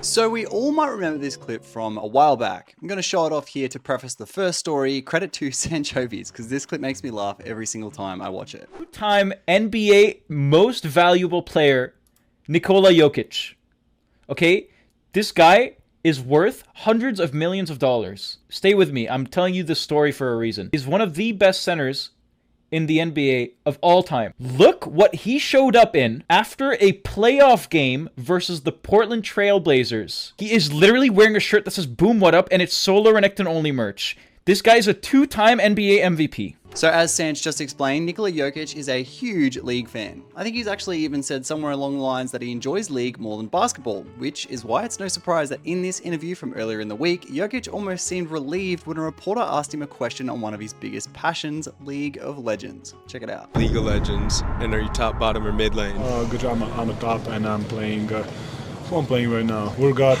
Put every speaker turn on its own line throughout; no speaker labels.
So we all might remember this clip from a while back. I'm going to show it off here to preface the first story. Credit to Sanchovies, because this clip makes me laugh every single time I watch it.
Two-time NBA most valuable player, Nikola Jokic. Okay? This guy is worth hundreds of millions of dollars. Stay with me. I'm telling you this story for a reason. He's one of the best centers in the NBA of all time. Look what he showed up in after a playoff game versus the Portland Trail Blazers. He is literally wearing a shirt that says "Boom, what up?" and it's Solar Renekton only merch. This guy is a two-time NBA MVP.
So as Sanch just explained, Nikola Jokic is a huge League fan. I think he's actually even said somewhere along the lines that he enjoys League more than basketball, which is why it's no surprise that in this interview from earlier in the week, Jokic almost seemed relieved when a reporter asked him a question on one of his biggest passions, League of Legends. Check it out.
League of Legends, and are you top, bottom, or mid lane?
Good job. I'm a top, and I'm playing. Who I'm playing right now? Urgot,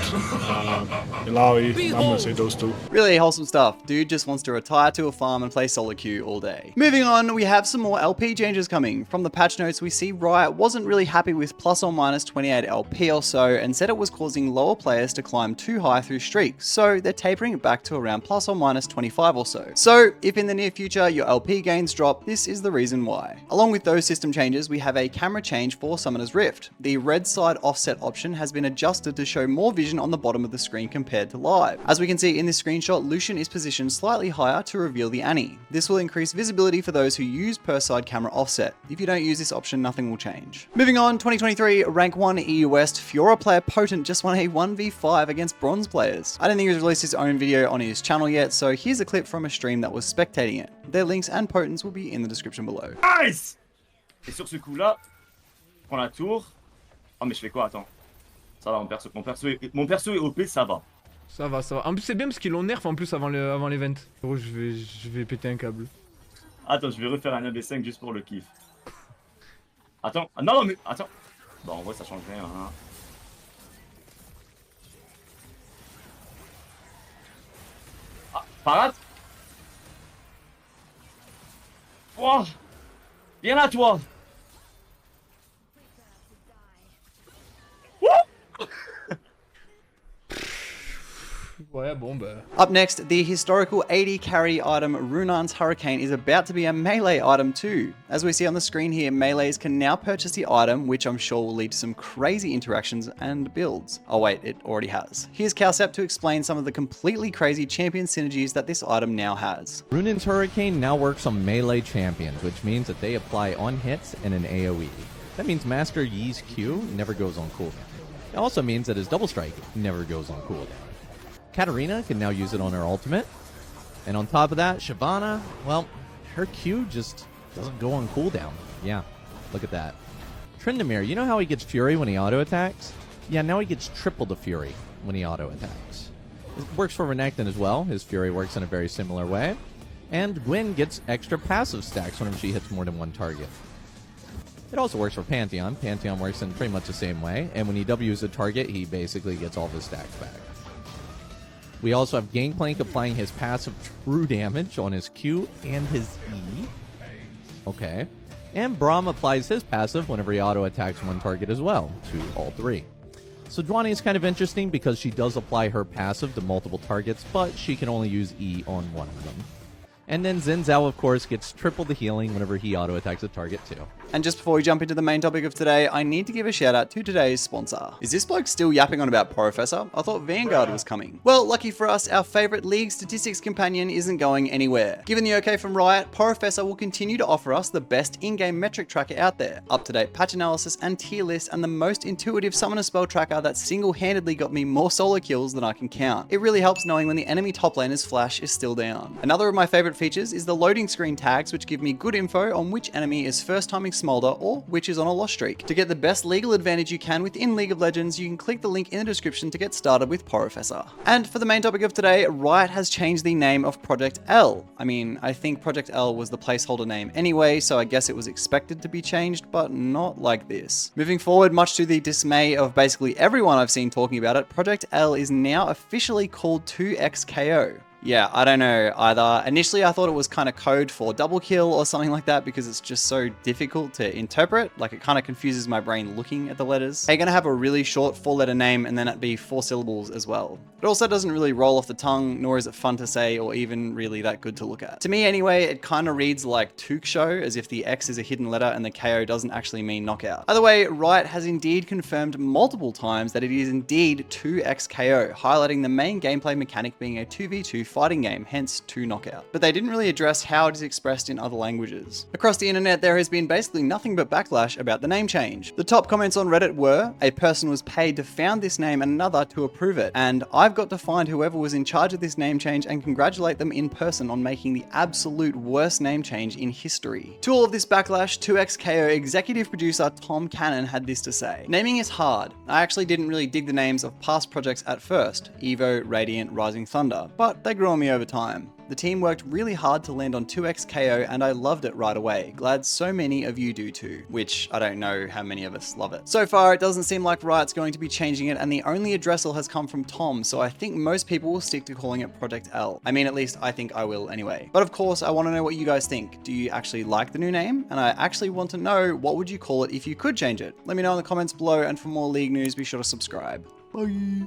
Ilaoi. I'm gonna say those two.
Really wholesome stuff. Dude just wants to retire to a farm and play solo queue all day. Moving on, we have some more LP changes coming. From the patch notes, we see Riot wasn't really happy with plus or minus 28 LP or so, and said it was causing lower players to climb too high through streaks. So they're tapering it back to around plus or minus 25 or so. So if in the near future your LP gains drop, this is the reason why. Along with those system changes, we have a camera change for Summoner's Rift. The red side offset option has been adjusted to show more vision on the bottom of the screen compared to live. As we can see in this screenshot, Lucian is positioned slightly higher to reveal the Annie. This will increase visibility for those who use per side camera offset. If you don't use this option, nothing will change. Moving on, 2023 Rank 1 EU West, Fiora player Potent just won a 1v5 against bronze players. I don't think he's released his own video on his channel yet, so here's a clip from a stream that was spectating it. Their links and Potents will be in the description below.
Nice! Et sur ce coup-là, je prends la tour. Oh mais je fais quoi? Attends. Ça va, mon perso est OP, ça va.
Ça va, ça va. En plus, c'est bien parce qu'ils l'ont nerf en plus avant l'event. Gros, je vais péter un câble.
Attends, je vais refaire un AB5 juste pour le kiff. Attends, ah, non mais attends. Bon, en vrai, ça change rien. Hein. Ah, parade. Wow. Viens là, toi.
Ouais, bon bah.
Up next, the historical 80 carry item Runaans Hurricane is about to be a melee item too. As we see on the screen here, melees can now purchase the item, which I'm sure will lead to some crazy interactions and builds. Oh wait, it already has. Here's Calcept to explain some of the completely crazy champion synergies that this item now has.
Runaan's Hurricane now works on melee champions, which means that they apply on hits and an AoE. That means Master Yi's Q never goes on cooldown. It also means that his double strike never goes on cooldown. Katarina can now use it on her ultimate. And on top of that, Shyvana, well, her Q just doesn't go on cooldown. Yeah, look at that. Tryndamere, you know how he gets Fury when he auto-attacks? Yeah, now he gets triple the Fury when he auto-attacks. It works for Renekton as well. His Fury works in a very similar way. And Gwen gets extra passive stacks whenever she hits more than one target. It also works for Pantheon. Pantheon works in pretty much the same way. And when he W's a target, he basically gets all of his stacks back. We also have Gangplank applying his passive true damage on his Q and his E. Okay. And Braum applies his passive whenever he auto-attacks one target as well, to all three. Sejuani is kind of interesting because she does apply her passive to multiple targets, but she can only use E on one of them. And then Xin Zhao, of course, gets triple the healing whenever he auto-attacks a target too.
And just before we jump into the main topic of today, I need to give a shout out to today's sponsor. Is this bloke still yapping on about Porofesor? I thought Vanguard was coming. Well, lucky for us, our favorite League Statistics companion isn't going anywhere. Given the okay from Riot, Porofesor will continue to offer us the best in-game metric tracker out there, up-to-date patch analysis and tier lists, and the most intuitive summoner spell tracker that single-handedly got me more solo kills than I can count. It really helps knowing when the enemy top laner's flash is still down. Another of my favorite features is the loading screen tags, which give me good info on which enemy is first timing Smolder or which is on a loss streak. To get the best legal advantage you can within League of Legends, you can click the link in the description to get started with Porofesor. And for the main topic of today, Riot has changed the name of Project L. I mean, I think Project L was the placeholder name anyway, so I guess it was expected to be changed, but not like this. Moving forward, much to the dismay of basically everyone I've seen talking about it, Project L is now officially called 2XKO. Yeah, I don't know either. Initially, I thought it was kind of code for double kill or something like that because it's just so difficult to interpret. Like, it kind of confuses my brain looking at the letters. They're gonna have a really short 4-letter name and then it be 4 syllables as well. It also doesn't really roll off the tongue, nor is it fun to say or even really that good to look at. To me anyway, it kind of reads like Tuksho, as if the X is a hidden letter and the KO doesn't actually mean knockout. Either way, Riot has indeed confirmed multiple times that it is indeed 2x KO, highlighting the main gameplay mechanic being a 2v2 fighting game, hence 2 knockout. But they didn't really address how it is expressed in other languages. Across the internet, there has been basically nothing but backlash about the name change. The top comments on Reddit were, a person was paid to found this name and another to approve it, and I've got to find whoever was in charge of this name change and congratulate them in person on making the absolute worst name change in history. To all of this backlash, 2XKO executive producer Tom Cannon had this to say. Naming is hard. I actually didn't really dig the names of past projects at first, Evo, Radiant, Rising Thunder, but they grew on me over time. The team worked really hard to land on 2XKO and I loved it right away. Glad so many of you do too, which I don't know how many of us love it. So far, it doesn't seem like Riot's going to be changing it and the only addressal has come from Tom, so I think most people will stick to calling it Project L. I mean, at least I think I will anyway. But of course, I want to know what you guys think. Do you actually like the new name? And I actually want to know, what would you call it if you could change it? Let me know in the comments below, and for more League news, be sure to subscribe. Bye!